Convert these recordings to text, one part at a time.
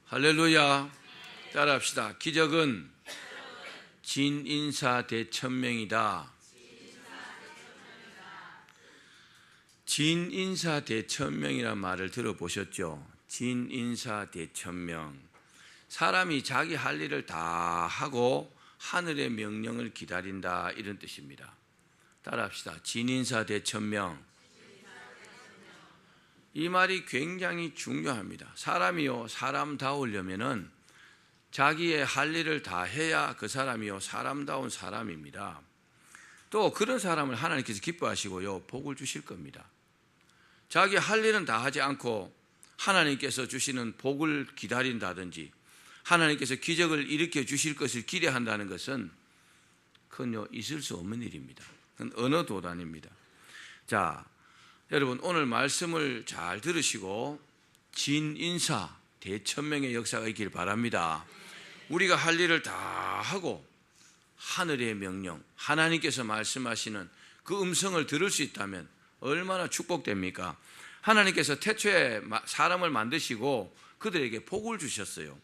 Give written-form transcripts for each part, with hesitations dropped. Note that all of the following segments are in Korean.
할렐루야. 따라합시다. 기적은 진인사대천명이다. 진인사대천명이라는 말을 들어보셨죠? 진인사대천명. 사람이 자기 할 일을 다 하고 하늘의 명령을 기다린다, 이런 뜻입니다. 따라합시다. 진인사대천명. 이 말이 굉장히 중요합니다. 사람이요, 사람다우려면은 자기의 할 일을 다 해야 그 사람이요, 사람다운 사람입니다. 또 그런 사람을 하나님께서 기뻐하시고요, 복을 주실 겁니다. 자기 할 일은 다 하지 않고 하나님께서 주시는 복을 기다린다든지 하나님께서 기적을 일으켜 주실 것을 기대한다는 것은 그건요, 있을 수 없는 일입니다. 그건 어느 도단입니다. 자, 여러분, 오늘 말씀을 잘 들으시고 진인사 대천명의 역사가 있길 바랍니다. 우리가 할 일을 다 하고 하늘의 명령, 하나님께서 말씀하시는 그 음성을 들을 수 있다면 얼마나 축복됩니까? 하나님께서 태초에 사람을 만드시고 그들에게 복을 주셨어요.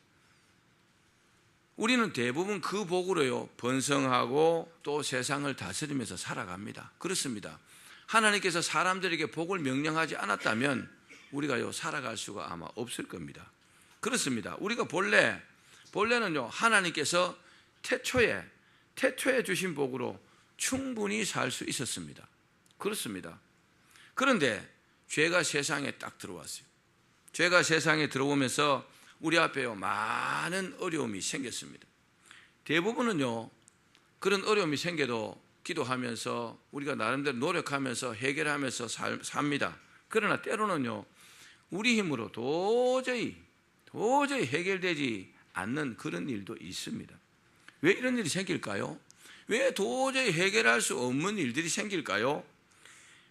우리는 대부분 그 복으로요, 번성하고 또 세상을 다스리면서 살아갑니다. 그렇습니다. 하나님께서 사람들에게 복을 명령하지 않았다면 우리가요, 살아갈 수가 아마 없을 겁니다. 그렇습니다. 우리가 본래는요, 하나님께서 태초에 주신 복으로 충분히 살 수 있었습니다. 그렇습니다. 그런데 죄가 세상에 딱 들어왔어요. 죄가 세상에 들어오면서 우리 앞에요, 많은 어려움이 생겼습니다. 대부분은요, 그런 어려움이 생겨도 기도하면서 우리가 나름대로 노력하면서 해결하면서 삽니다. 그러나 때로는요, 우리 힘으로 도저히 해결되지 않는 그런 일도 있습니다. 왜 이런 일이 생길까요? 왜 도저히 해결할 수 없는 일들이 생길까요?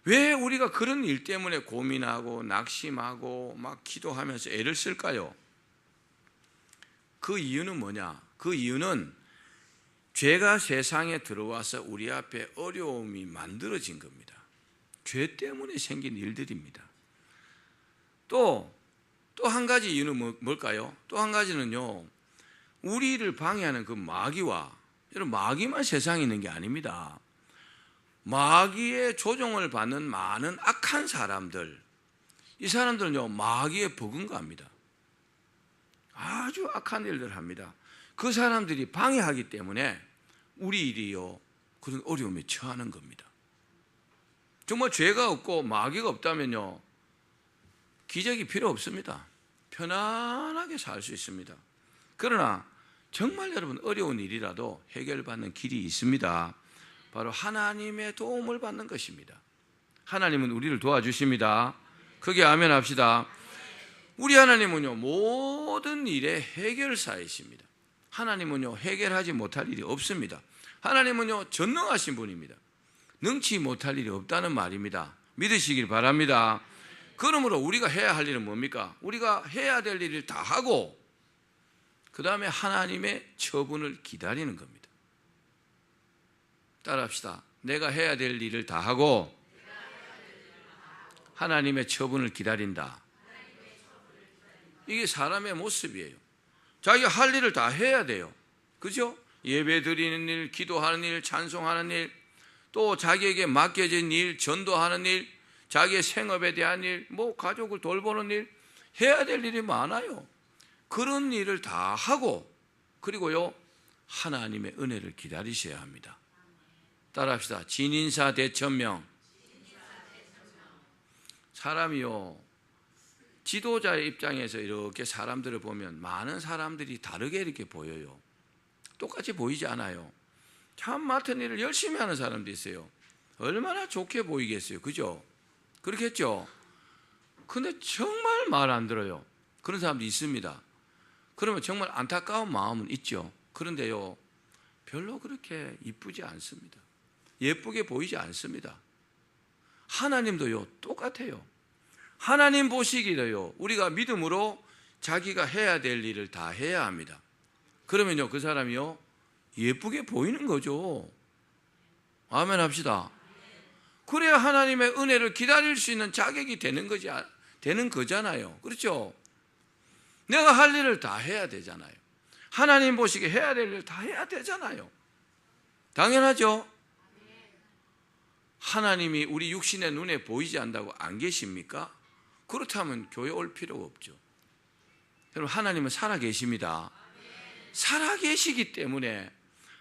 왜 우리가 그런 일 때문에 고민하고 낙심하고 막 기도하면서 애를 쓸까요? 그 이유는 뭐냐? 그 이유는 죄가 세상에 들어와서 우리 앞에 어려움이 만들어진 겁니다. 죄 때문에 생긴 일들입니다. 또 한 가지 이유는 뭘까요? 또 한 가지는요, 우리를 방해하는 그 마귀와, 여러분, 마귀만 세상에 있는 게 아닙니다. 마귀의 조종을 받는 많은 악한 사람들, 이 사람들은요, 마귀에 버금갑니다. 아주 악한 일들을 합니다. 그 사람들이 방해하기 때문에 우리 일이요, 그런 어려움에 처하는 겁니다. 정말 죄가 없고 마귀가 없다면요, 기적이 필요 없습니다. 편안하게 살 수 있습니다. 그러나 정말 여러분, 어려운 일이라도 해결받는 길이 있습니다. 바로 하나님의 도움을 받는 것입니다. 하나님은 우리를 도와주십니다. 크게 아멘 합시다. 우리 하나님은요, 모든 일의 해결사이십니다. 하나님은요, 해결하지 못할 일이 없습니다. 하나님은요, 전능하신 분입니다. 능치 못할 일이 없다는 말입니다. 믿으시길 바랍니다. 그러므로 우리가 해야 할 일은 뭡니까? 우리가 해야 될 일을 다 하고 그 다음에 하나님의 처분을 기다리는 겁니다. 따라합시다. 내가 해야 될 일을 다 하고 하나님의 처분을 기다린다. 이게 사람의 모습이에요. 자기가 할 일을 다 해야 돼요. 그죠? 예배 드리는 일, 기도하는 일, 찬송하는 일, 또 자기에게 맡겨진 일, 전도하는 일, 자기의 생업에 대한 일, 가족을 돌보는 일, 해야 될 일이 많아요. 그런 일을 다 하고, 그리고요, 하나님의 은혜를 기다리셔야 합니다. 따라합시다. 진인사 대천명. 사람이요, 지도자의 입장에서 이렇게 사람들을 보면 많은 사람들이 다르게 이렇게 보여요. 똑같이 보이지 않아요. 참 맡은 일을 열심히 하는 사람도 있어요. 얼마나 좋게 보이겠어요. 그죠? 그렇겠죠? 근데 정말 말 안 들어요. 그런 사람도 있습니다. 그러면 정말 안타까운 마음은 있죠. 그런데요, 별로 그렇게 이쁘지 않습니다. 예쁘게 보이지 않습니다. 하나님도요, 똑같아요. 하나님 보시기에요, 우리가 믿음으로 자기가 해야 될 일을 다 해야 합니다. 그러면요, 그 사람이요, 예쁘게 보이는 거죠. 아멘 합시다. 그래야 하나님의 은혜를 기다릴 수 있는 자격이 되는 거잖아요. 그렇죠? 내가 할 일을 다 해야 되잖아요. 하나님 보시기에 해야 될 일 다 해야 되잖아요. 당연하죠. 하나님이 우리 육신의 눈에 보이지 않는다고 안 계십니까? 그렇다면 교회 올 필요가 없죠. 여러분, 하나님은 살아계십니다. 살아계시기 때문에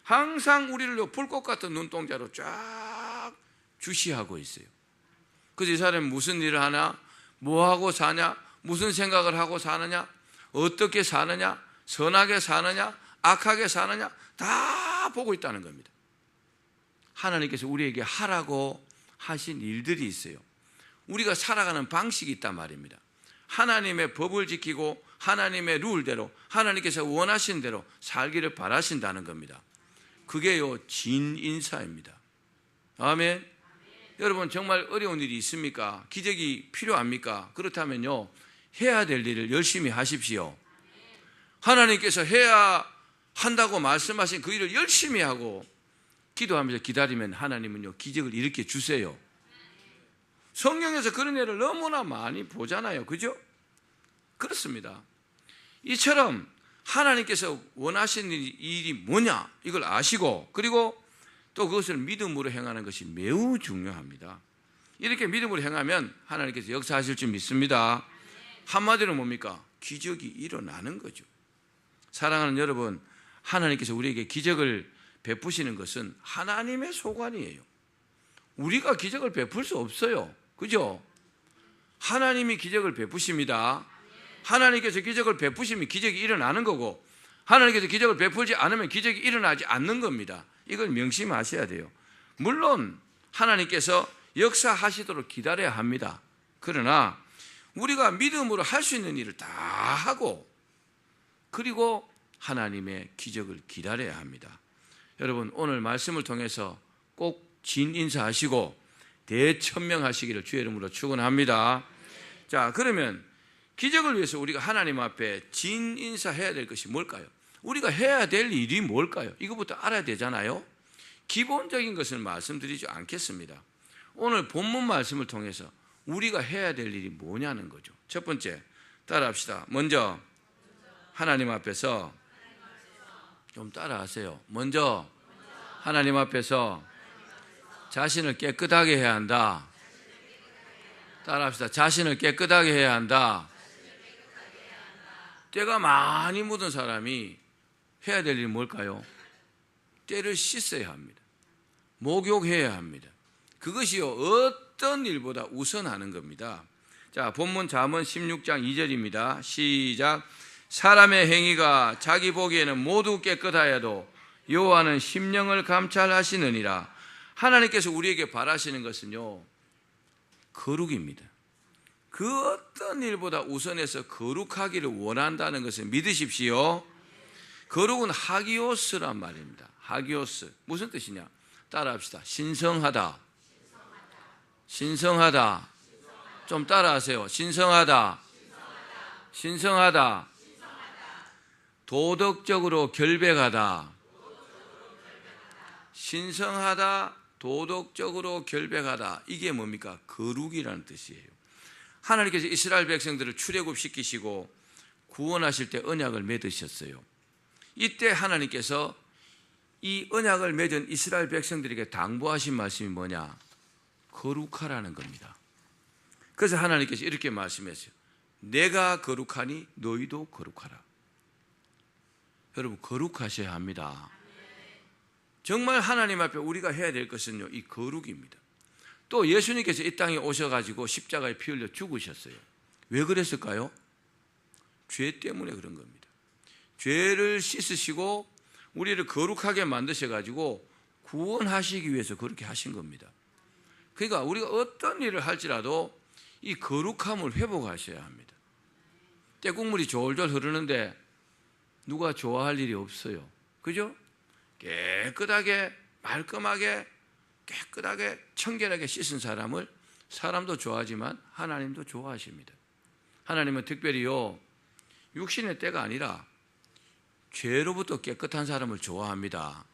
항상 우리를 불꽃 같은 눈동자로 쫙 주시하고 있어요. 그래서 이 사람이 무슨 일을 하냐, 뭐하고 사냐, 무슨 생각을 하고 사느냐, 어떻게 사느냐, 선하게 사느냐, 악하게 사느냐 다 보고 있다는 겁니다. 하나님께서 우리에게 하라고 하신 일들이 있어요. 우리가 살아가는 방식이 있단 말입니다. 하나님의 법을 지키고 하나님의 룰대로 하나님께서 원하신 대로 살기를 바라신다는 겁니다. 그게요, 진인사입니다. 아멘. 여러분, 정말 어려운 일이 있습니까? 기적이 필요합니까? 그렇다면요, 해야 될 일을 열심히 하십시오. 하나님께서 해야 한다고 말씀하신 그 일을 열심히 하고 기도하면서 기다리면 하나님은요, 기적을 일으켜 주세요. 성경에서 그런 예를 너무나 많이 보잖아요. 그죠? 그렇습니다. 이처럼 하나님께서 원하시는 일이 뭐냐, 이걸 아시고, 그리고 또 그것을 믿음으로 행하는 것이 매우 중요합니다. 이렇게 믿음으로 행하면 하나님께서 역사하실 줄 믿습니다. 한마디로 뭡니까? 기적이 일어나는 거죠. 사랑하는 여러분, 하나님께서 우리에게 기적을 베푸시는 것은 하나님의 소관이에요. 우리가 기적을 베풀 수 없어요. 그죠? 하나님이 기적을 베푸십니다. 하나님께서 기적을 베푸시면 기적이 일어나는 거고, 하나님께서 기적을 베풀지 않으면 기적이 일어나지 않는 겁니다. 이걸 명심하셔야 돼요. 물론 하나님께서 역사하시도록 기다려야 합니다. 그러나 우리가 믿음으로 할 수 있는 일을 다 하고, 그리고 하나님의 기적을 기다려야 합니다. 여러분, 오늘 말씀을 통해서 꼭 진인사하시고 대천명하시기를 주의 이름으로 축원합니다. 자, 그러면 기적을 위해서 우리가 하나님 앞에 진인사해야 될 것이 뭘까요? 우리가 해야 될 일이 뭘까요? 이것부터 알아야 되잖아요. 기본적인 것을 말씀드리지 않겠습니다. 오늘 본문 말씀을 통해서 우리가 해야 될 일이 뭐냐는 거죠. 첫 번째, 따라합시다. 먼저 하나님 앞에서, 좀 따라하세요. 먼저 하나님 앞에서 자신을 깨끗하게 해야 한다. 따라합시다. 자신을 깨끗하게 해야 한다. 때가 많이 묻은 사람이 해야 될 일이 뭘까요? 때를 씻어야 합니다. 목욕해야 합니다. 그것이요, 어떤 일보다 우선하는 겁니다. 자, 본문 잠언 16장 2절입니다. 시작. 사람의 행위가 자기 보기에는 모두 깨끗하여도 여호와는 심령을 감찰하시느니라. 하나님께서 우리에게 바라시는 것은요, 거룩입니다. 그 어떤 일보다 우선해서 거룩하기를 원한다는 것을 믿으십시오. 거룩은 하기오스란 말입니다. 하기오스. 무슨 뜻이냐? 따라합시다. 신성하다. 신성하다. 좀 따라하세요. 신성하다. 신성하다. 도덕적으로 결백하다. 신성하다. 도덕적으로 결백하다. 이게 뭡니까? 거룩이라는 뜻이에요. 하나님께서 이스라엘 백성들을 출애굽시키시고 구원하실 때 언약을 맺으셨어요. 이때 하나님께서 이 언약을 맺은 이스라엘 백성들에게 당부하신 말씀이 뭐냐? 거룩하라는 겁니다. 그래서 하나님께서 이렇게 말씀했어요. 내가 거룩하니 너희도 거룩하라. 여러분, 거룩하셔야 합니다. 정말 하나님 앞에 우리가 해야 될 것은요, 이 거룩입니다. 또 예수님께서 이 땅에 오셔가지고 십자가에 피 흘려 죽으셨어요. 왜 그랬을까요? 죄 때문에 그런 겁니다. 죄를 씻으시고 우리를 거룩하게 만드셔가지고 구원하시기 위해서 그렇게 하신 겁니다. 그러니까 우리가 어떤 일을 할지라도 이 거룩함을 회복하셔야 합니다. 때국물이 졸졸 흐르는데 누가 좋아할 일이 없어요. 그죠? 깨끗하게, 말끔하게, 깨끗하게, 청결하게 씻은 사람을 사람도 좋아하지만 하나님도 좋아하십니다. 하나님은 특별히요, 육신의 때가 아니라 죄로부터 깨끗한 사람을 좋아합니다.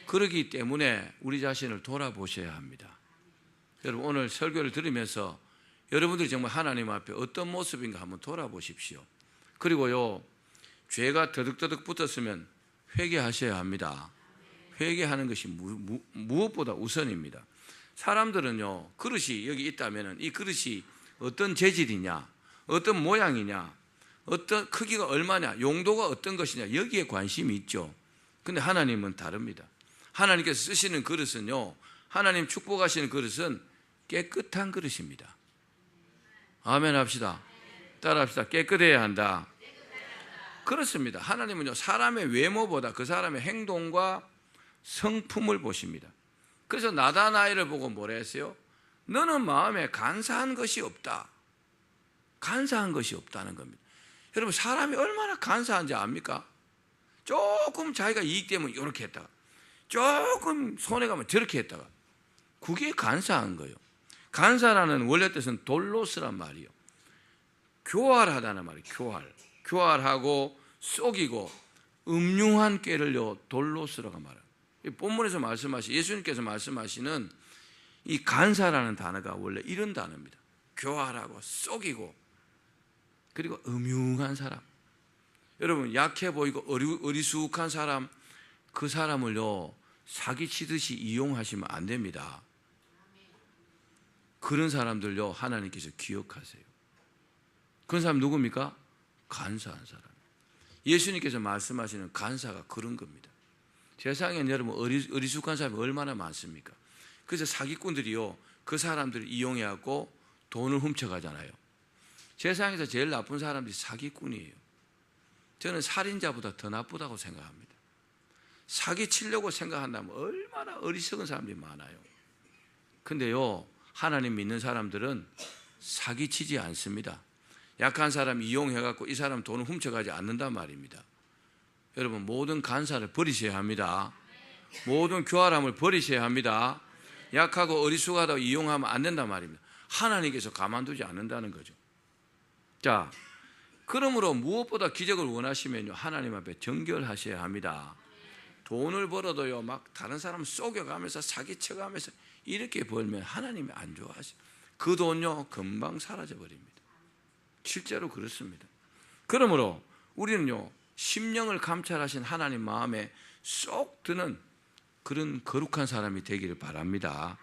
그렇기 때문에 우리 자신을 돌아보셔야 합니다. 여러분, 오늘 설교를 들으면서 여러분들이 정말 하나님 앞에 어떤 모습인가 한번 돌아보십시오. 그리고요, 죄가 더덕더덕 붙었으면 회개하셔야 합니다. 회개하는 것이 무엇보다 우선입니다. 사람들은요, 그릇이 여기 있다면 이 그릇이 어떤 재질이냐, 어떤 모양이냐, 어떤 크기가 얼마냐, 용도가 어떤 것이냐, 여기에 관심이 있죠. 근데 하나님은 다릅니다. 하나님께서 쓰시는 그릇은요, 하나님 축복하시는 그릇은 깨끗한 그릇입니다. 아멘 합시다. 따라 합시다. 깨끗해야 한다. 그렇습니다. 하나님은요, 사람의 외모보다 그 사람의 행동과 성품을 보십니다. 그래서 나다나엘을 보고 뭐라 했어요? 너는 마음에 간사한 것이 없다. 간사한 것이 없다는 겁니다. 여러분, 사람이 얼마나 간사한지 압니까? 조금 자기가 이익되면 이렇게 했다가, 조금 손해가면 저렇게 했다가, 그게 간사한 거예요. 간사라는 원래 뜻은 돌로스란 말이에요. 교활하다는 말이에요. 교활하고 속이고 음흉한 꾀를요, 돌로스라고 말해요. 본문에서 예수님께서 말씀하시는 이 간사라는 단어가 원래 이런 단어입니다. 교활하고 속이고 그리고 음흉한 사람. 여러분, 약해 보이고 어리숙한 사람, 그 사람을요, 사기치듯이 이용하시면 안 됩니다. 그런 사람들요, 하나님께서 기억하세요. 그런 사람 누굽니까? 간사한 사람. 예수님께서 말씀하시는 간사가 그런 겁니다. 세상에 여러분 어리숙한 사람이 얼마나 많습니까? 그래서 사기꾼들이요, 그 사람들을 이용해갖고 돈을 훔쳐가잖아요. 세상에서 제일 나쁜 사람들이 사기꾼이에요. 저는 살인자보다 더 나쁘다고 생각합니다. 사기치려고 생각한다면 얼마나 어리석은 사람들이 많아요. 근데요, 하나님 믿는 사람들은 사기치지 않습니다. 약한 사람 이용해갖고 이 사람 돈을 훔쳐가지 않는단 말입니다. 여러분, 모든 간사를 버리셔야 합니다. 모든 교활함을 버리셔야 합니다. 약하고 어리숙하다고 이용하면 안 된단 말입니다. 하나님께서 가만두지 않는다는 거죠. 자, 그러므로 무엇보다 기적을 원하시면요, 하나님 앞에 정결하셔야 합니다. 돈을 벌어도요, 막 다른 사람 속여가면서 사기쳐가면서 이렇게 벌면 하나님이 안 좋아하세요. 그 돈요, 금방 사라져 버립니다. 실제로 그렇습니다. 그러므로 우리는요, 심령을 감찰하신 하나님 마음에 쏙 드는 그런 거룩한 사람이 되기를 바랍니다.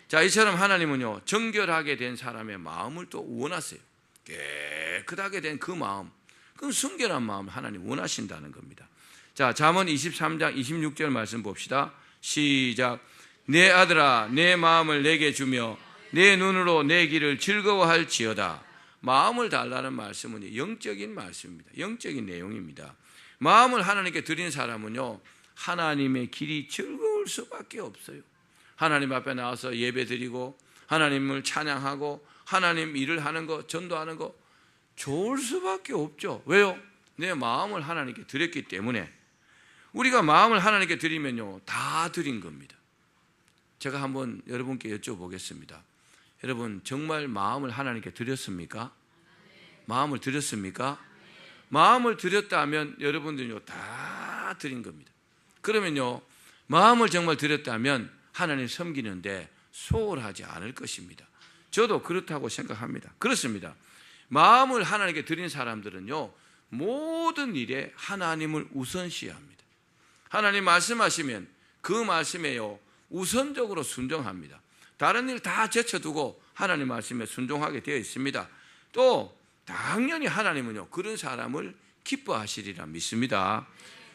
자, 이처럼 하나님은요, 정결하게 된 사람의 마음을 또 원하세요. 깨끗하게 된 그 마음, 그 순결한 마음을 하나님 원하신다는 겁니다. 자, 잠언 23장 26절 말씀 봅시다. 시작. 내 아들아, 내 마음을 내게 주며 내 눈으로 내 길을 즐거워할지어다. 마음을 달라는 말씀은 영적인 말씀입니다. 영적인 내용입니다. 마음을 하나님께 드린 사람은요, 하나님의 길이 즐거울 수밖에 없어요. 하나님 앞에 나와서 예배 드리고 하나님을 찬양하고 하나님 일을 하는 거, 전도하는 거 좋을 수밖에 없죠. 왜요? 내 마음을 하나님께 드렸기 때문에. 우리가 마음을 하나님께 드리면요, 다 드린 겁니다. 제가 한번 여러분께 여쭤보겠습니다. 여러분, 정말 마음을 하나님께 드렸습니까? 마음을 드렸습니까? 마음을 드렸다면 여러분들요, 다 드린 겁니다. 그러면요, 마음을 정말 드렸다면 하나님 섬기는데 소홀하지 않을 것입니다. 저도 그렇다고 생각합니다. 그렇습니다. 마음을 하나님께 드린 사람들은요, 모든 일에 하나님을 우선시해야 합니다. 하나님 말씀하시면 그 말씀에요, 우선적으로 순종합니다. 다른 일 다 제쳐두고 하나님 말씀에 순종하게 되어 있습니다. 또 당연히 하나님은요, 그런 사람을 기뻐하시리라 믿습니다.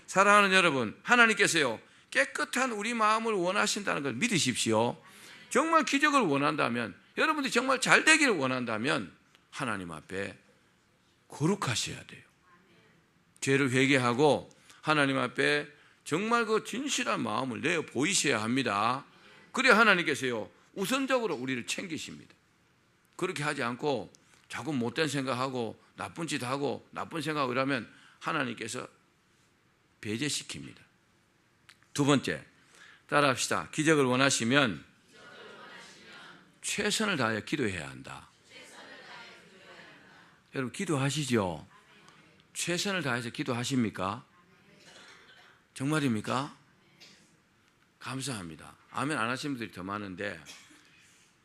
사랑하는 여러분, 하나님께서요, 깨끗한 우리 마음을 원하신다는 걸 믿으십시오. 정말 기적을 원한다면, 여러분들이 정말 잘 되기를 원한다면 하나님 앞에 거룩하셔야 돼요. 죄를 회개하고 하나님 앞에 정말 그 진실한 마음을 내어 보이셔야 합니다. 그래야 하나님께서요, 우선적으로 우리를 챙기십니다. 그렇게 하지 않고 자꾸 못된 생각하고 나쁜 짓 하고 나쁜 생각을 하면 하나님께서 배제시킵니다. 두 번째, 따라합시다. 기적을 원하시면 최선을 다해 기도해야 한다. 여러분, 기도하시죠? 최선을 다해서 기도하십니까? 정말입니까? 감사합니다. 아멘 안 하시는 분들이 더 많은데,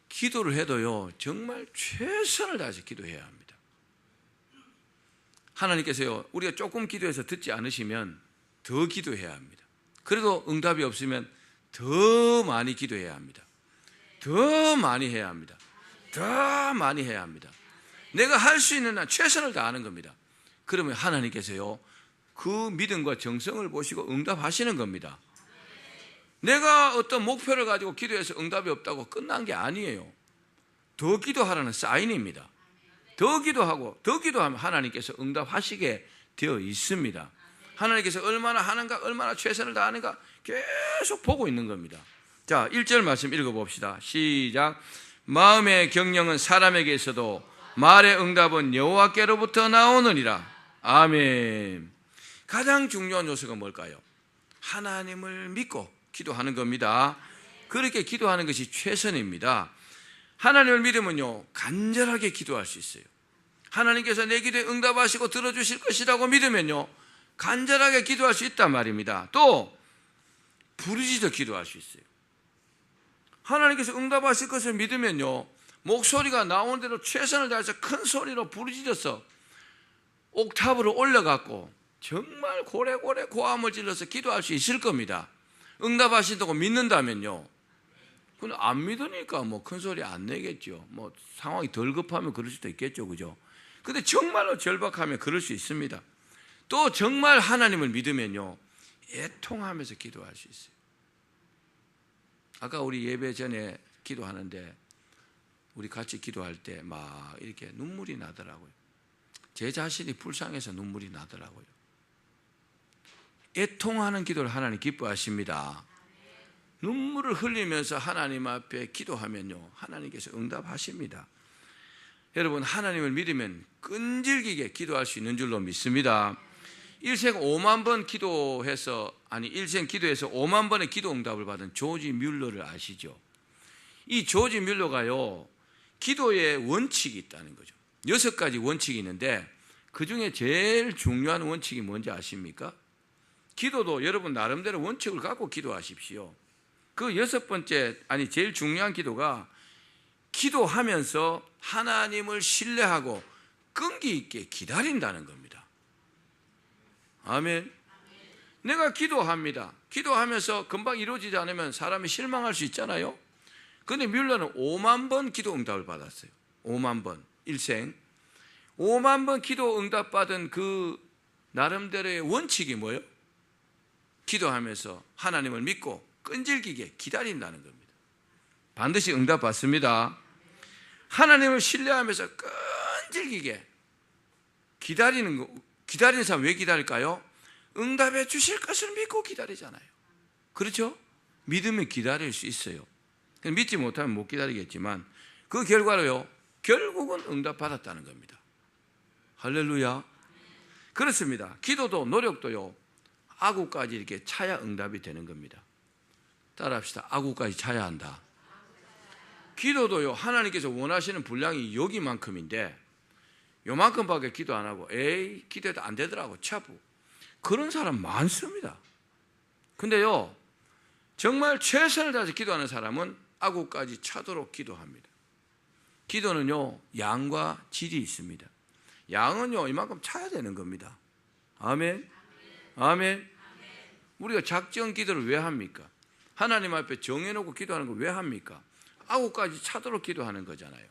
기도를 해도요, 정말 최선을 다해서 기도해야 합니다. 하나님께서요, 우리가 조금 기도해서 듣지 않으시면 더 기도해야 합니다. 그래도 응답이 없으면 더 많이 기도해야 합니다. 더 많이 해야 합니다. 더 많이 해야 합니다. 내가 할 수 있는 한 최선을 다하는 겁니다. 그러면 하나님께서요, 그 믿음과 정성을 보시고 응답하시는 겁니다. 내가 어떤 목표를 가지고 기도해서 응답이 없다고 끝난 게 아니에요. 더 기도하라는 사인입니다. 더 기도하고 더 기도하면 하나님께서 응답하시게 되어 있습니다. 하나님께서 얼마나 하는가, 얼마나 최선을 다하는가 계속 보고 있는 겁니다. 자, 1절 말씀 읽어봅시다. 시작. 마음의 경영은 사람에게 있어도 말의 응답은 여호와께로부터 나오느니라. 아멘. 가장 중요한 요소가 뭘까요? 하나님을 믿고 기도하는 겁니다. 그렇게 기도하는 것이 최선입니다. 하나님을 믿으면요, 간절하게 기도할 수 있어요. 하나님께서 내 기도에 응답하시고 들어주실 것이라고 믿으면요, 간절하게 기도할 수 있단 말입니다. 또 부르짖어 기도할 수 있어요. 하나님께서 응답하실 것을 믿으면요, 목소리가 나오는 대로 최선을 다해서 큰 소리로 부르짖어서 옥탑으로 올려갖고 정말 고래고래 고함을 질러서 기도할 수 있을 겁니다. 응답하신다고 믿는다면요. 근데 안 믿으니까 뭐 큰 소리 안 내겠죠. 뭐 상황이 덜 급하면 그럴 수도 있겠죠, 그죠? 근데 정말로 절박하면 그럴 수 있습니다. 또 정말 하나님을 믿으면요, 애통하면서 기도할 수 있어요. 아까 우리 예배 전에 기도하는데 우리 같이 기도할 때 막 이렇게 눈물이 나더라고요. 제 자신이 불쌍해서 눈물이 나더라고요. 애통하는 기도를 하나님 기뻐하십니다. 눈물을 흘리면서 하나님 앞에 기도하면요, 하나님께서 응답하십니다. 여러분, 하나님을 믿으면 끈질기게 기도할 수 있는 줄로 믿습니다. 일생 5만 번 기도해서, 일생 기도해서 5만 번의 기도 응답을 받은 조지 뮬러를 아시죠? 이 조지 뮬러가요, 기도의 원칙이 있다는 거죠. 6가지 원칙이 있는데 그 중에 제일 중요한 원칙이 뭔지 아십니까? 기도도 여러분 나름대로 원칙을 갖고 기도하십시오. 그 6번째, 제일 중요한 기도가 기도하면서 하나님을 신뢰하고 끈기 있게 기다린다는 겁니다. 아멘. 내가 기도합니다. 기도하면서 금방 이루어지지 않으면 사람이 실망할 수 있잖아요. 그런데 뮬러는 5만 번 기도 응답을 받았어요. 5만 번, 일생 5만 번 기도 응답 받은 그 나름대로의 원칙이 뭐예요? 기도하면서 하나님을 믿고 끈질기게 기다린다는 겁니다. 반드시 응답 받습니다. 하나님을 신뢰하면서 끈질기게 기다리는 사람 왜 기다릴까요? 응답해 주실 것을 믿고 기다리잖아요. 그렇죠? 믿으면 기다릴 수 있어요. 믿지 못하면 못 기다리겠지만 그 결과로요, 결국은 응답 받았다는 겁니다. 할렐루야. 그렇습니다. 기도도 노력도요, 아구까지 이렇게 차야 응답이 되는 겁니다. 따라합시다. 아구까지 차야 한다. 기도도요, 하나님께서 원하시는 분량이 여기만큼인데 요만큼밖에 기도 안 하고 에이 기도해도 안 되더라고 차부, 그런 사람 많습니다. 근데요, 정말 최선을 다해서 기도하는 사람은 아구까지 차도록 기도합니다. 기도는요, 양과 질이 있습니다. 양은요, 이만큼 차야 되는 겁니다. 아멘. 아멘. 우리가 작정 기도를 왜 합니까? 하나님 앞에 정해놓고 기도하는 걸 왜 합니까? 아구까지 차도록 기도하는 거잖아요.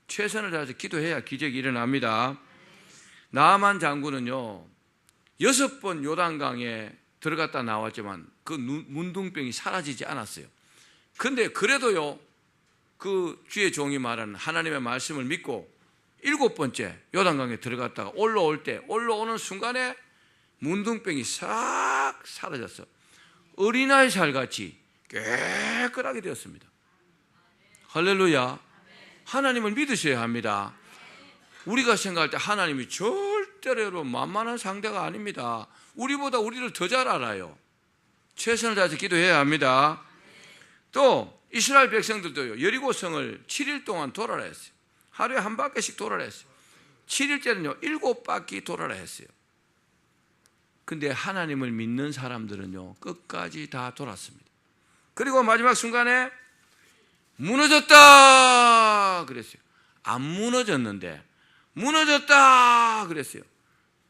최선을 다해서 기도해야 기적이 일어납니다. 나아만 장군은요, 6번 요단강에 들어갔다 나왔지만 그 문둥병이 사라지지 않았어요. 근데 그래도요, 그 주의 종이 말하는 하나님의 말씀을 믿고 7번째 요단강에 들어갔다가 올라오는 순간에 문둥병이 싹 사라졌어. 어린아이 살같이 깨끗하게 되었습니다. 할렐루야. 하나님을 믿으셔야 합니다. 우리가 생각할 때 하나님이 절대로 만만한 상대가 아닙니다. 우리보다 우리를 더 잘 알아요. 최선을 다해서 기도해야 합니다. 또 이스라엘 백성들도요, 여리고성을 7일 동안 돌아라 했어요. 하루에 한 바퀴씩 돌아라 했어요. 7일째는요 7바퀴 돌아라 했어요. 근데 하나님을 믿는 사람들은요, 끝까지 다 돌았습니다. 그리고 마지막 순간에 무너졌다 그랬어요. 안 무너졌는데 무너졌다 그랬어요.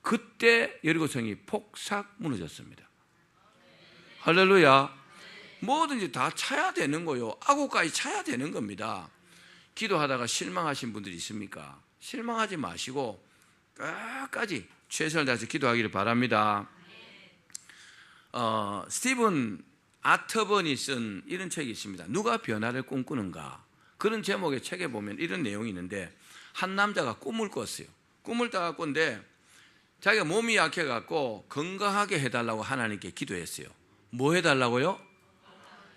그때 여리고성이 폭삭 무너졌습니다. 할렐루야. 뭐든지 다 차야 되는 거요. 악고까지 차야 되는 겁니다. 기도하다가 실망하신 분들이 있습니까? 실망하지 마시고 끝까지 최선을 다해서 기도하기를 바랍니다. 스티븐 아터번이 쓴 이런 책이 있습니다. 누가 변화를 꿈꾸는가? 그런 제목의 책에 보면 이런 내용이 있는데, 한 남자가 꿈을 꿨어요. 꿈을 딱 꿨는데 자기가 몸이 약해갖고 건강하게 해달라고 하나님께 기도했어요. 뭐 해달라고요?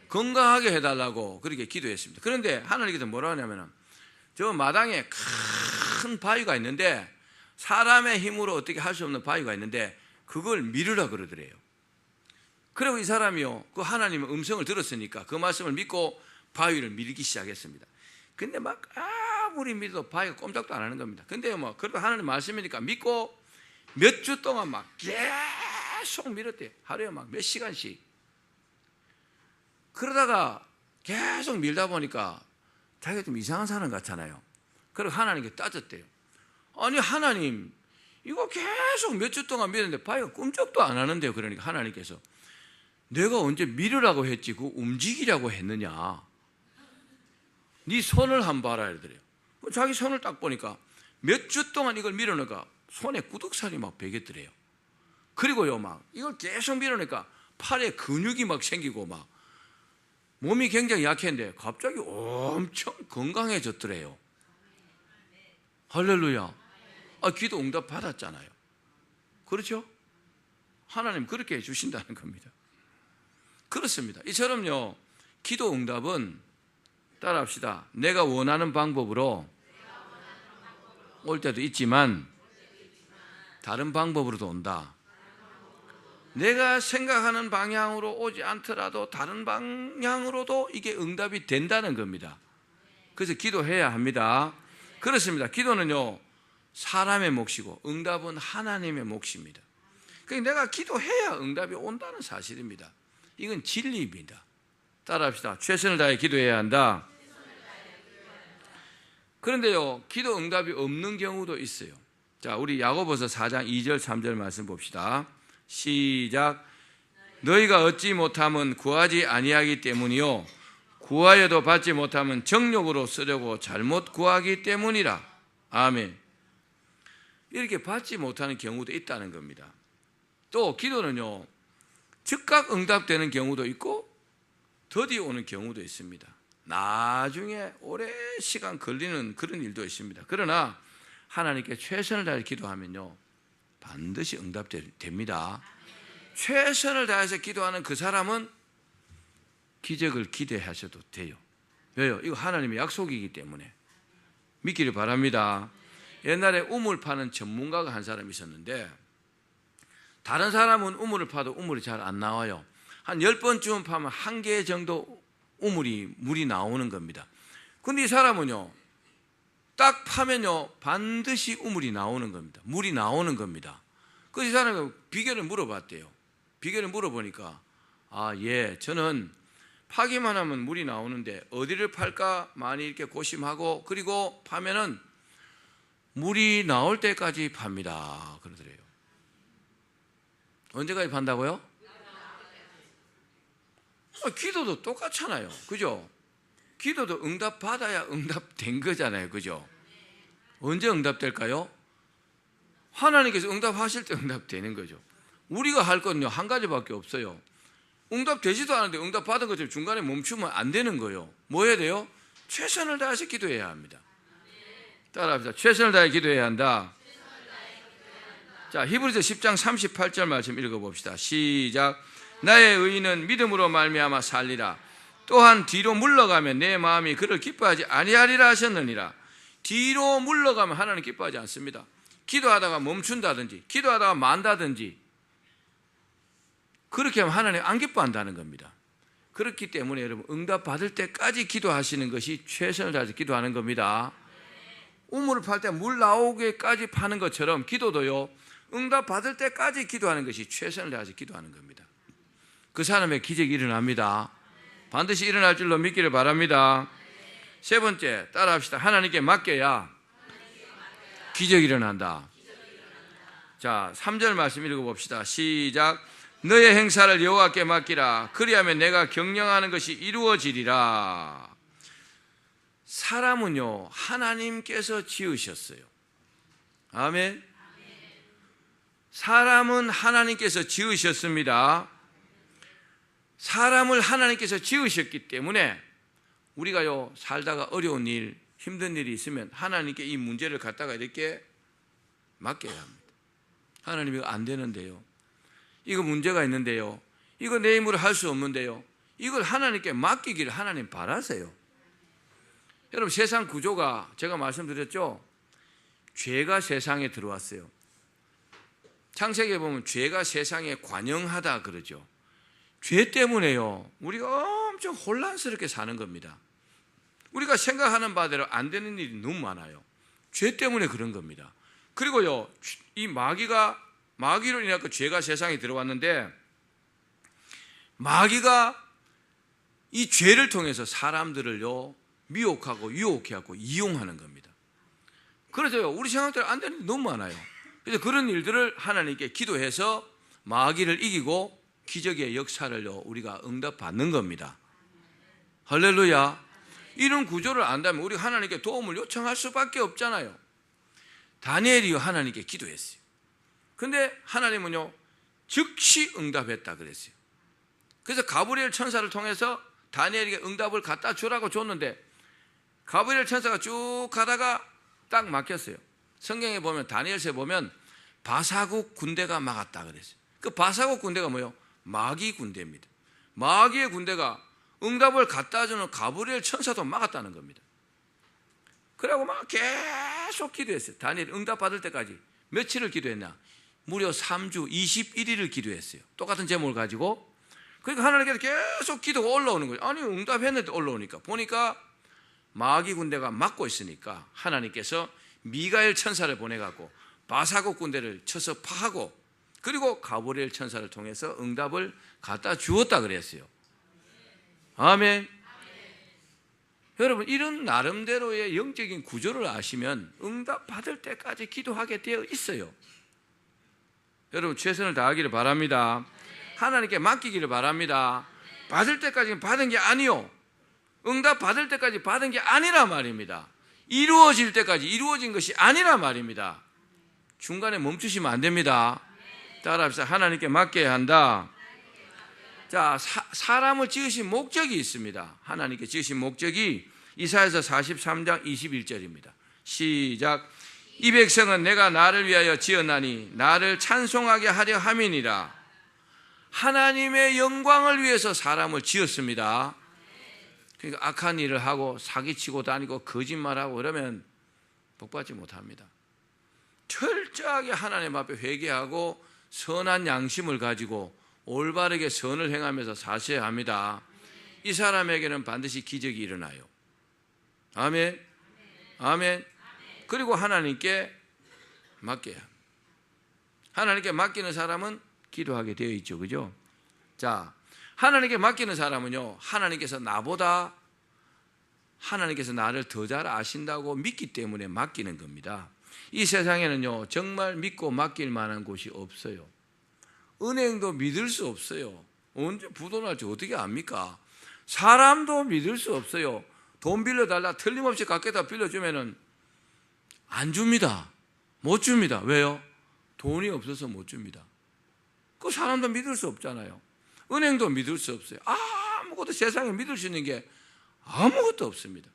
건강하게 해달라고 그렇게 기도했습니다. 그런데 하나님께서 뭐라 하냐면, 저 마당에 큰 바위가 있는데, 사람의 힘으로 어떻게 할 수 없는 바위가 있는데 그걸 밀으라 그러더래요. 그리고 이 사람이요, 그 하나님의 음성을 들었으니까 그 말씀을 믿고 바위를 밀기 시작했습니다. 근데 막 아무리 믿어도 바위가 꼼짝도 안 하는 겁니다. 근데 뭐 그래도 하나님 말씀이니까 믿고 몇 주 동안 막 계속 밀었대요. 하루에 막 몇 시간씩. 그러다가 계속 밀다 보니까 자기가 좀 이상한 사람 같잖아요. 그리고 하나님께 따졌대요. 아니 하나님, 이거 계속 몇 주 동안 밀었는데 바위가 꼼짝도 안 하는데요. 그러니까 하나님께서, 내가 언제 밀으라고 했지 그 움직이라고 했느냐? 네 손을 한번 봐라 이러더래요. 자기 손을 딱 보니까 몇 주 동안 이걸 밀어놓으니까 손에 구덕살이 막 배겼더래요. 그리고요, 막 이걸 계속 밀어놓으니까 팔에 근육이 막 생기고 막 몸이 굉장히 약했는데 갑자기 엄청 건강해졌더래요. 할렐루야. 기도 응답 받았잖아요. 그렇죠? 하나님 그렇게 해주신다는 겁니다. 그렇습니다. 이처럼요, 기도 응답은 따라합시다. 내가 원하는 방법으로 올 때도 있지만 다른 방법으로도 온다. 내가 생각하는 방향으로 오지 않더라도 다른 방향으로도 이게 응답이 된다는 겁니다. 그래서 기도해야 합니다. 그렇습니다. 기도는요, 사람의 몫이고 응답은 하나님의 몫입니다. 그러니까 내가 기도해야 응답이 온다는 사실입니다. 이건 진리입니다. 따라합시다. 최선을 다해 기도해야 한다. 그런데요, 기도 응답이 없는 경우도 있어요. 자, 우리 야고보서 4장 2절 3절 말씀 봅시다. 시작. 너희가 얻지 못함은 구하지 아니하기 때문이요 구하여도 받지 못함은 정욕으로 쓰려고 잘못 구하기 때문이라. 아멘. 이렇게 받지 못하는 경우도 있다는 겁니다. 또 기도는요, 즉각 응답되는 경우도 있고 더디 오는 경우도 있습니다. 나중에 오랜 시간 걸리는 그런 일도 있습니다. 그러나 하나님께 최선을 다해 기도하면요, 반드시 응답됩니다. 최선을 다해서 기도하는 그 사람은 기적을 기대하셔도 돼요. 왜요? 이거 하나님의 약속이기 때문에 믿기를 바랍니다. 옛날에 우물 파는 전문가가 한 사람이 있었는데, 다른 사람은 우물을 파도 우물이 잘 안 나와요. 한 10번쯤 파면 1개 정도 물이 나오는 겁니다. 근데 이 사람은요, 딱 파면요 반드시 우물이 나오는 겁니다. 물이 나오는 겁니다. 그래서 이 사람이 비결을 물어봤대요. 비결을 물어보니까, 예, 저는 파기만 하면 물이 나오는데 어디를 팔까 많이 이렇게 고심하고, 그리고 파면은 물이 나올 때까지 팝니다 그러더래요. 언제까지 판다고요? 기도도 똑같잖아요. 그죠? 기도도 응답 받아야 응답된 거잖아요. 그죠? 언제 응답될까요? 하나님께서 응답하실 때 응답되는 거죠. 우리가 할 건요 한 가지밖에 없어요. 응답되지도 않은데 응답 받은 것처럼 중간에 멈추면 안 되는 거예요. 뭐 해야 돼요? 최선을 다해서 기도해야 합니다. 따라합시다. 최선을 다해 기도해야 한다. 자, 히브리서 10장 38절 말씀 읽어봅시다. 시작. 나의 의인은 믿음으로 말미암아 살리라. 또한 뒤로 물러가면 내 마음이 그를 기뻐하지 아니하리라 하셨느니라. 뒤로 물러가면 하나님 기뻐하지 않습니다. 기도하다가 멈춘다든지 기도하다가 만다든지 그렇게 하면 하나님 안 기뻐한다는 겁니다. 그렇기 때문에 여러분, 응답 받을 때까지 기도하시는 것이 최선을 다해서 기도하는 겁니다. 우물을 팔 때 물 나오게까지 파는 것처럼 기도도요, 응답 받을 때까지 기도하는 것이 최선을 다해서 기도하는 겁니다. 그 사람의 기적이 일어납니다. 반드시 일어날 줄로 믿기를 바랍니다. 세 번째, 따라합시다. 하나님께 맡겨야 기적이 일어난다. 자, 3절 말씀 읽어봅시다. 시작. 너의 행사를 여호와께 맡기라. 그리하면 내가 경영하는 것이 이루어지리라. 사람은요, 하나님께서 지으셨어요. 아멘. 사람은 하나님께서 지으셨습니다. 사람을 하나님께서 지으셨기 때문에 우리가요, 살다가 어려운 일, 힘든 일이 있으면 하나님께 이 문제를 갖다가 이렇게 맡겨야 합니다. 하나님, 이거 안 되는데요, 이거 문제가 있는데요, 이거 내 힘으로 할 수 없는데요, 이걸 하나님께 맡기기를 하나님 바라세요. 여러분, 세상 구조가 제가 말씀드렸죠, 죄가 세상에 들어왔어요. 창세기에 보면 죄가 세상에 관영하다 그러죠. 죄 때문에요, 우리가 엄청 혼란스럽게 사는 겁니다. 우리가 생각하는 바대로 안 되는 일이 너무 많아요. 죄 때문에 그런 겁니다. 그리고요, 이 마귀로 인해서 죄가 세상에 들어왔는데, 마귀가 이 죄를 통해서 사람들을요, 미혹하고 유혹해하고 이용하는 겁니다. 그래서요, 우리 생각대로 안 되는 일이 너무 많아요. 그래서 그런 일들을 하나님께 기도해서 마귀를 이기고 기적의 역사를요, 우리가 응답받는 겁니다. 할렐루야. 이런 구조를 안다면 우리가 하나님께 도움을 요청할 수밖에 없잖아요. 다니엘이요, 하나님께 기도했어요. 근데 하나님은요, 즉시 응답했다 그랬어요. 그래서 가브리엘 천사를 통해서 다니엘에게 응답을 갖다 주라고 줬는데, 가브리엘 천사가 쭉 가다가 딱 막혔어요. 성경에 보면, 다니엘서에 보면 바사국 군대가 막았다 그랬어요. 그 바사국 군대가 뭐예요? 마귀 군대입니다. 마귀의 군대가 응답을 갖다 주는 가브리엘 천사도 막았다는 겁니다. 그래고 막 계속 기도했어요. 다니엘 응답 받을 때까지 며칠을 기도했나? 무려 3주 21일을 기도했어요. 똑같은 제목을 가지고. 그러니까 하나님께서 계속 기도가 올라오는 거예요. 아니, 응답했는데 올라오니까. 보니까 마귀 군대가 막고 있으니까 하나님께서 미가엘 천사를 보내갖고 바사국 군대를 쳐서 파하고, 그리고 가브리엘 천사를 통해서 응답을 갖다 주었다 그랬어요. 아멘. 여러분, 이런 나름대로의 영적인 구조를 아시면 응답 받을 때까지 기도하게 되어 있어요. 여러분, 최선을 다하기를 바랍니다. 하나님께 맡기기를 바랍니다. 받을 때까지 받은 게 아니요, 응답 받을 때까지 받은 게 아니라 말입니다. 이루어질 때까지 이루어진 것이 아니라 말입니다. 중간에 멈추시면 안 됩니다. 따라합시다. 하나님께 맡겨야 한다. 자, 사람을 지으신 목적이 있습니다. 하나님께 지으신 목적이 이사야서 43장 21절입니다. 시작. 이 백성은 내가 나를 위하여 지었나니 나를 찬송하게 하려 함이니라. 하나님의 영광을 위해서 사람을 지었습니다. 그러니까 악한 일을 하고 사기치고 다니고 거짓말하고 그러면 복받지 못합니다. 철저하게 하나님 앞에 회개하고 선한 양심을 가지고 올바르게 선을 행하면서 사셔야 합니다. 이 사람에게는 반드시 기적이 일어나요. 아멘. 아멘. 그리고 하나님께 맡겨야 합니다. 하나님께 맡기는 사람은 기도하게 되어 있죠. 그죠? 자, 하나님께 맡기는 사람은요, 하나님께서 나를 더 잘 아신다고 믿기 때문에 맡기는 겁니다. 이 세상에는요, 정말 믿고 맡길 만한 곳이 없어요. 은행도 믿을 수 없어요. 언제 부도날지 어떻게 압니까? 사람도 믿을 수 없어요. 돈 빌려달라 틀림없이 갖게다 빌려주면은 안 줍니다. 못 줍니다. 왜요? 돈이 없어서 못 줍니다. 그 사람도 믿을 수 없잖아요. 은행도 믿을 수 없어요. 아무것도 세상에 믿을 수 있는 게 아무것도 없습니다.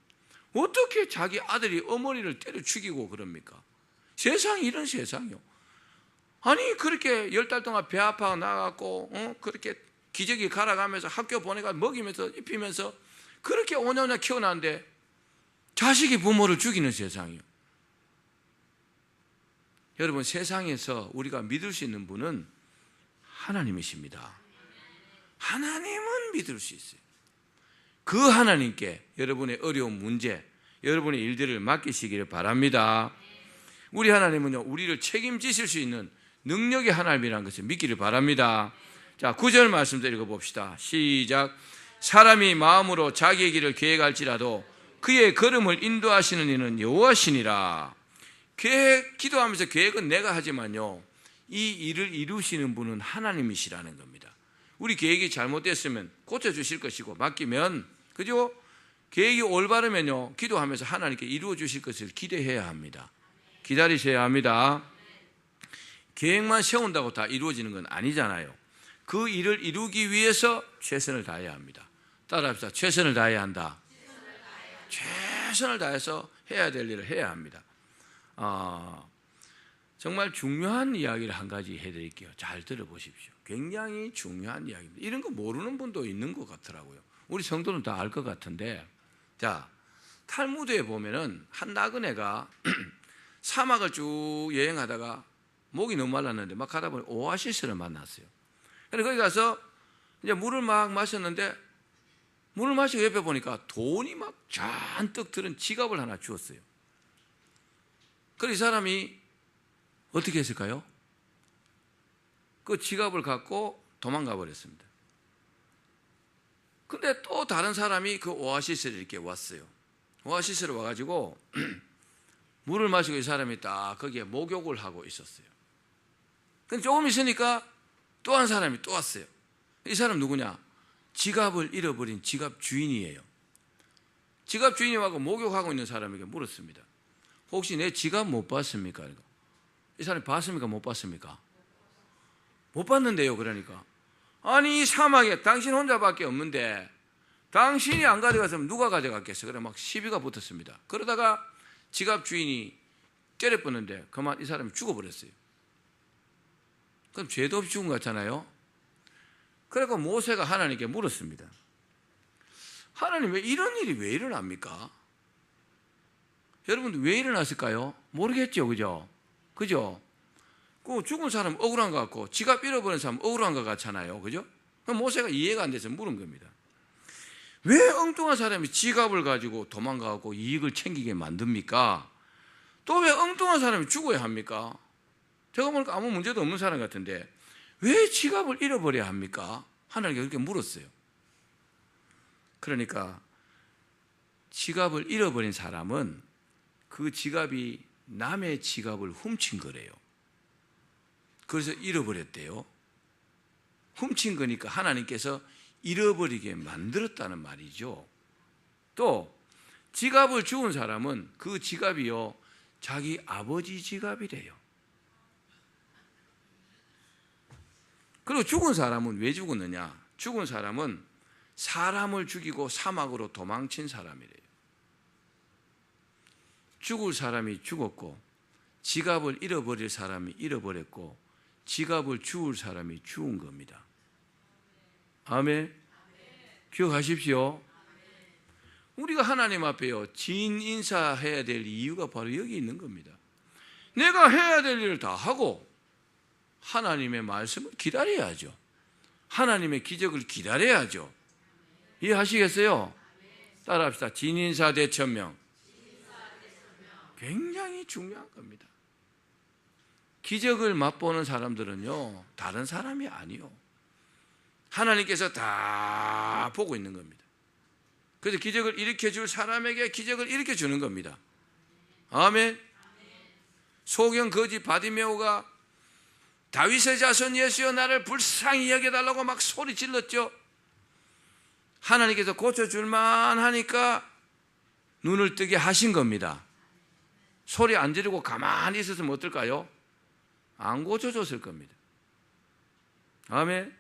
어떻게 자기 아들이 어머니를 때려 죽이고 그럽니까? 세상이 이런 세상이요. 아니, 그렇게 10달 동안 배 아파 나가고 그렇게 기저귀 갈아가면서 학교 보내가 먹이면서 입히면서 그렇게 오냐오냐 키워놨는데 자식이 부모를 죽이는 세상이요. 여러분, 세상에서 우리가 믿을 수 있는 분은 하나님이십니다. 하나님은 믿을 수 있어요. 그 하나님께 여러분의 어려운 문제, 여러분의 일들을 맡기시기를 바랍니다. 우리 하나님은요, 우리를 책임지실 수 있는 능력의 하나님이라는 것을 믿기를 바랍니다. 자, 9절 말씀도 읽어봅시다. 시작. 사람이 마음으로 자기의 길을 계획할지라도 그의 걸음을 인도하시는 이는 여호와시니라. 기도하면서 계획은 내가 하지만요, 이 일을 이루시는 분은 하나님이시라는 겁니다. 우리 계획이 잘못됐으면 고쳐주실 것이고 맡기면, 그죠? 계획이 올바르면요, 기도하면서 하나님께 이루어 주실 것을 기대해야 합니다. 기다리셔야 합니다. 계획만 세운다고 다 이루어지는 건 아니잖아요. 그 일을 이루기 위해서 최선을 다해야 합니다. 따라합시다. 최선을 다해야 한다. 최선을 다해서 해야 될 일을 해야 합니다. 정말 중요한 이야기를 한 가지 해드릴게요. 잘 들어보십시오. 굉장히 중요한 이야기입니다. 이런 거 모르는 분도 있는 것 같더라고요. 우리 성도는 다 알 것 같은데, 자, 탈무드에 보면은 한 나그네가 사막을 쭉 여행하다가 목이 너무 말랐는데 막 가다 보니 오아시스를 만났어요. 그래서 거기 가서 이제 물을 막 마셨는데, 물을 마시고 옆에 보니까 돈이 막 잔뜩 들은 지갑을 하나 주었어요. 그래서 이 사람이 어떻게 했을까요? 그 지갑을 갖고 도망가 버렸습니다. 근데 또 다른 사람이 그 오아시스를 이렇게 왔어요. 오아시스로 와가지고 물을 마시고 이 사람이 딱 거기에 목욕을 하고 있었어요. 근데 조금 있으니까 또 한 사람이 또 왔어요. 이 사람 누구냐? 지갑을 잃어버린 지갑 주인이에요. 지갑 주인이 와서 목욕하고 있는 사람에게 물었습니다. 혹시 내 지갑 못 봤습니까? 이 사람이 봤습니까? 못 봤습니까? 못 봤는데요. 그러니까 아니, 이 사막에 당신 혼자밖에 없는데 당신이 안 가져갔으면 누가 가져갔겠어? 그래 막 시비가 붙었습니다. 그러다가 지갑 주인이 때려뻗는데 그만 이 사람이 죽어버렸어요. 그럼 죄도 없이 죽은 것 같잖아요. 그래서 모세가 하나님께 물었습니다. 하나님, 왜 이런 일이 왜 일어납니까? 여러분들 왜 일어났을까요? 모르겠죠, 그죠? 그죠? 그 죽은 사람 억울한 것 같고 지갑 잃어버린 사람 억울한 것 같잖아요, 그죠? 그럼 모세가 이해가 안 돼서 물은 겁니다. 왜 엉뚱한 사람이 지갑을 가지고 도망가고 이익을 챙기게 만듭니까? 또 왜 엉뚱한 사람이 죽어야 합니까? 제가 보니까 아무 문제도 없는 사람 같은데 왜 지갑을 잃어버려야 합니까? 하나님께 그렇게 물었어요. 그러니까 지갑을 잃어버린 사람은 그 지갑이 남의 지갑을 훔친 거래요. 그래서 잃어버렸대요. 훔친 거니까 하나님께서 잃어버리게 만들었다는 말이죠. 또 지갑을 주운 사람은 그 지갑이요, 자기 아버지 지갑이래요. 그리고 죽은 사람은 왜 죽었느냐? 죽은 사람은 사람을 죽이고 사막으로 도망친 사람이래요. 죽을 사람이 죽었고 지갑을 잃어버릴 사람이 잃어버렸고 지갑을 주울 사람이 주운 겁니다. 아멘. 기억하십시오. 우리가 하나님 앞에요, 진 인사해야 될 이유가 바로 여기 있는 겁니다. 내가 해야 될 일을 다 하고 하나님의 말씀을 기다려야죠. 하나님의 기적을 기다려야죠. 이해하시겠어요? 따라합시다. 진인사 대천명. 굉장히 중요한 겁니다. 기적을 맛보는 사람들은요, 다른 사람이 아니요, 하나님께서 다 보고 있는 겁니다. 그래서 기적을 일으켜줄 사람에게 기적을 일으켜주는 겁니다. 아멘. 소경 거지 바디메오가 다윗의 자손 예수여 나를 불쌍히 여겨달라고 막 소리 질렀죠. 하나님께서 고쳐줄만 하니까 눈을 뜨게 하신 겁니다. 소리 안 지르고 가만히 있었으면 어떨까요? 안 고쳐줬을 겁니다. 아멘.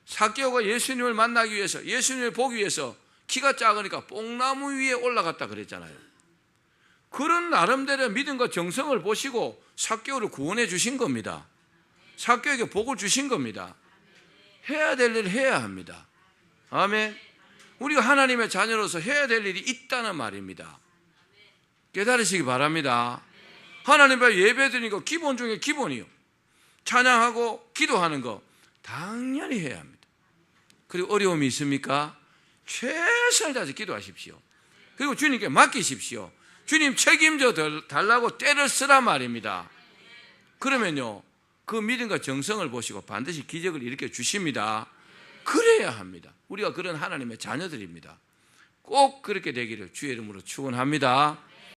삭개오가 예수님을 만나기 위해서, 예수님을 보기 위해서 키가 작으니까 뽕나무 위에 올라갔다 그랬잖아요. 그런 나름대로 믿음과 정성을 보시고 삭개오를 구원해 주신 겁니다. 삭개오에게 복을 주신 겁니다. 해야 될 일을 해야 합니다. 아멘. 우리가 하나님의 자녀로서 해야 될 일이 있다는 말입니다. 깨달으시기 바랍니다. 하나님 앞에 예배드리는 거 기본 중에 기본이요. 찬양하고 기도하는 거 당연히 해야 합니다. 그리고 어려움이 있습니까? 최선을 다해서 기도하십시오. 그리고 주님께 맡기십시오. 주님 책임져 달라고 때를 쓰란 말입니다. 그러면요, 그 믿음과 정성을 보시고 반드시 기적을 일으켜 주십니다. 그래야 합니다. 우리가 그런 하나님의 자녀들입니다. 꼭 그렇게 되기를 주의 이름으로 축원합니다.